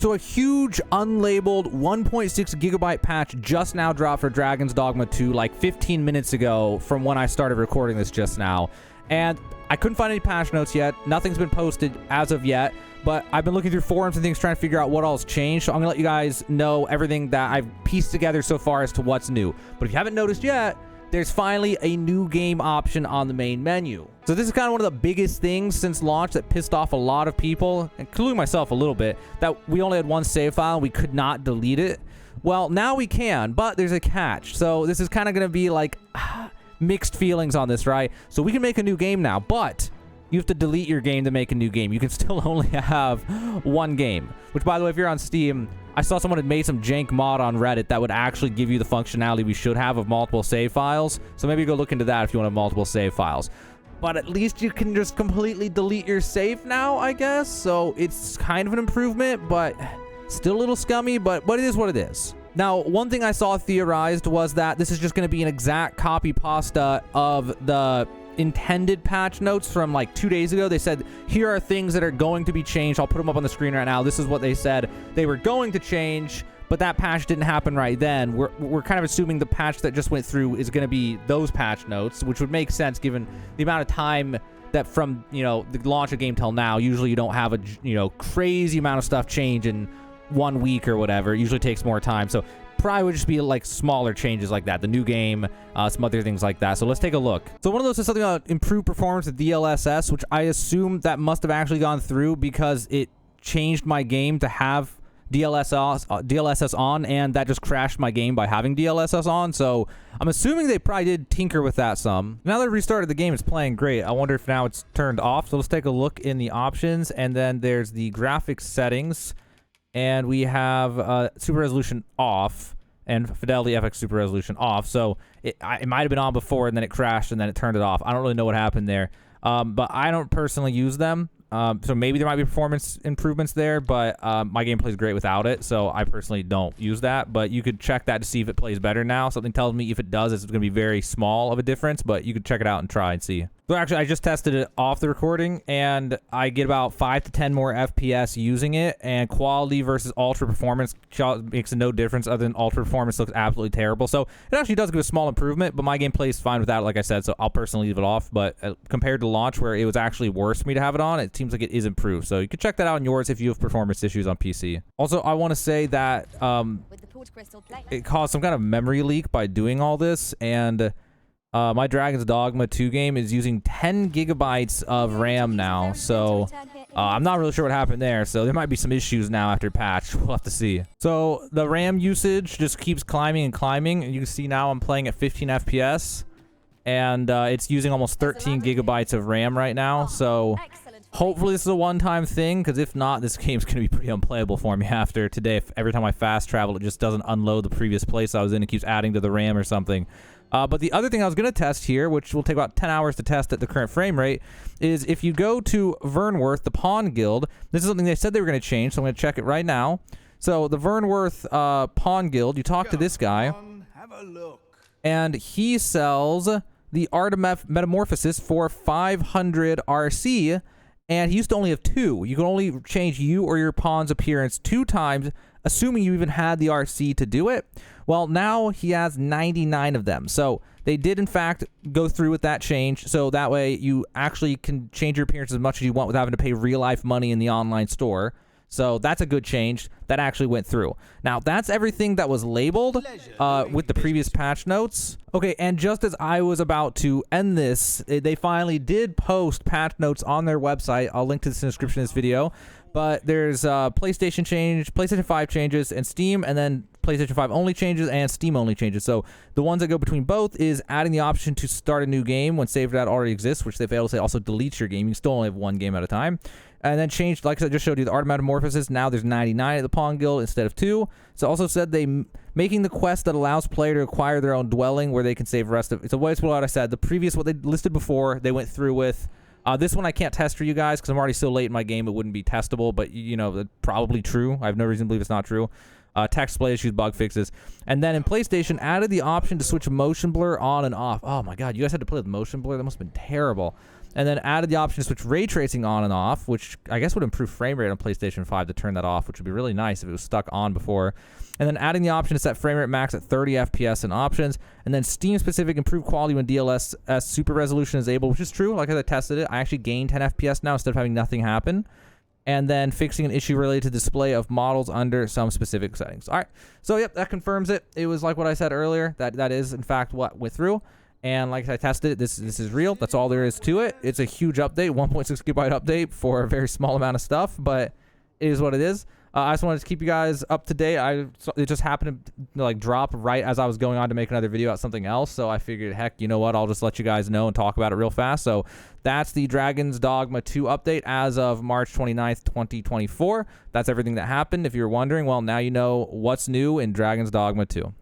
So a huge unlabeled 1.6 gigabyte patch just now dropped for Dragon's Dogma 2 like 15 minutes ago from when I started recording this just now. And I couldn't find any patch notes yet. Nothing's been posted as of yet. But I've been looking through forums and things trying to figure out what all's changed. So I'm going to let you guys know everything that I've pieced together so far as to what's new. But if you haven't noticed yet, there's finally a new game option on the main menu. So this is kind of one of the biggest things since launch that pissed off a lot of people, including myself a little bit, that we only had one save file and we could not delete it. Well, now we can, but there's a catch. So this is kind of going to be like mixed feelings on this, right? So we can make a new game now, but you have to delete your game to make a new game. You can still only have one game, which, by the way, if you're on Steam, I saw someone had made some jank mod on Reddit that would actually give you the functionality we should have of multiple save files. So maybe go look into that if you want to have multiple save files. But at least you can just completely delete your save now, I guess. So it's kind of an improvement, but still a little scummy, but it is what it is. Now, one thing I saw theorized was that this is just going to be an exact copy pasta of the intended patch notes from like 2 days ago. They said, here are things that are going to be changed. I'll put them up on the screen right now. This is what they said they were going to change, but that patch didn't happen right then. We're kind of assuming the patch that just went through is going to be those patch notes, which would make sense given the amount of time that from, you know, the launch of game till now. Usually you don't have a, you know, crazy amount of stuff change in 1 week or whatever. It usually takes more time. So probably would just be like smaller changes like that, the new game, some other things like that. So let's take a look. So one of those is something about improved performance of DLSS, which I assume that must have actually gone through because it changed my game to have DLSS on, and that just crashed my game by having DLSS on. So I'm assuming they probably did tinker with that some. Now that I restarted the game, it's playing great. I wonder if now it's turned off. So let's take a look in the options, and then there's the graphics settings. And we have super resolution off and fidelity FX super resolution off. So it might have been on before and then it crashed and then it turned it off. I don't really know what happened there. But I don't personally use them. So maybe there might be performance improvements there, but my game plays great without it. So I personally don't use that. But you could check that to see if it plays better now. Something tells me if it does, it's going to be very small of a difference. But you could check it out and try and see. So actually, I just tested it off the recording, and I get about 5 to 10 more FPS using it, and quality versus ultra performance makes no difference other than ultra performance looks absolutely terrible. So it actually does give a small improvement, but my game plays fine without it, like I said, so I'll personally leave it off. But compared to launch, where it was actually worse for me to have it on, it seems like it is improved. So you can check that out on yours if you have performance issues on PC. Also, I want to say that it caused some kind of memory leak by doing all this, and my Dragon's Dogma 2 game is using 10 gigabytes of RAM now, so I'm not really sure what happened there, so there might be some issues now after patch. We'll have to see. So the RAM usage just keeps climbing and climbing, and you can see now I'm playing at 15 FPS, and it's using almost 13 gigabytes of RAM right now, so hopefully this is a one-time thing, because if not, this game's going to be pretty unplayable for me after today. If every time I fast travel, it just doesn't unload the previous place I was in. It keeps adding to the RAM or something. But the other thing I was going to test here, which will take about 10 hours to test at the current frame rate, is if you go to Vernworth, the Pawn Guild, this is something they said they were going to change, so I'm going to check it right now. So the Vernworth Pawn Guild, you talk to this guy, and he sells the Art of Metamorphisis for 500 RC, and he used to only have 2. You can only change you or your pawn's appearance 2 times, assuming you even had the RC to do it. Well, now he has 99 of them. So they did, in fact, go through with that change. So that way you actually can change your appearance as much as you want without having to pay real-life money in the online store. So that's a good change. That actually went through. Now, that's everything that was labeled with the previous patch notes. Okay, and just as I was about to end this, they finally did post patch notes on their website. I'll link to this in the description of this video. But there's PlayStation change, PlayStation 5 changes, and Steam, and then PlayStation 5 only changes and Steam only changes. So the ones that go between both is adding the option to start a new game when save data already exists, which they fail to say also deletes your game. You can still only have one game at a time. And then changed, like I just showed you, the Art of Metamorphosis. Now there's 99 at the Pawn Guild instead of 2. So also said they making the quest that allows player to acquire their own dwelling where they can save the rest of. It's a way to what I said. The previous, what they listed before, they went through with. This one I can't test for you guys because I'm already so late in my game it wouldn't be testable, but you know, it's probably true. I have no reason to believe it's not true. Text display issues, bug fixes. And then in PlayStation, added the option to switch motion blur on and off. Oh my god, you guys had to play with motion blur? That must have been terrible. and then added the option to switch ray tracing on and off, which I guess would improve frame rate on PlayStation 5 to turn that off, which would be really nice if it was stuck on before. And then adding the option to set frame rate max at 30 FPS in options, and then Steam-specific improved quality when DLSS super resolution is able, which is true. Like, as I tested it, I actually gained 10 FPS now instead of having nothing happen. And then fixing an issue related to display of models under some specific settings. All right, so yep, that confirms it. It was like what I said earlier, that is in fact what went through. And like I tested it, this is real. That's all there is to it. It's a huge update, 1.6 gigabyte update for a very small amount of stuff, but it is what it is. I just wanted to keep you guys up to date. It just happened to like drop right as I was going on to make another video about something else. So I figured, heck, you know what? I'll just let you guys know and talk about it real fast. So that's the Dragon's Dogma 2 update as of March 29th, 2024. That's everything that happened. If you're wondering, well, now you know what's new in Dragon's Dogma 2.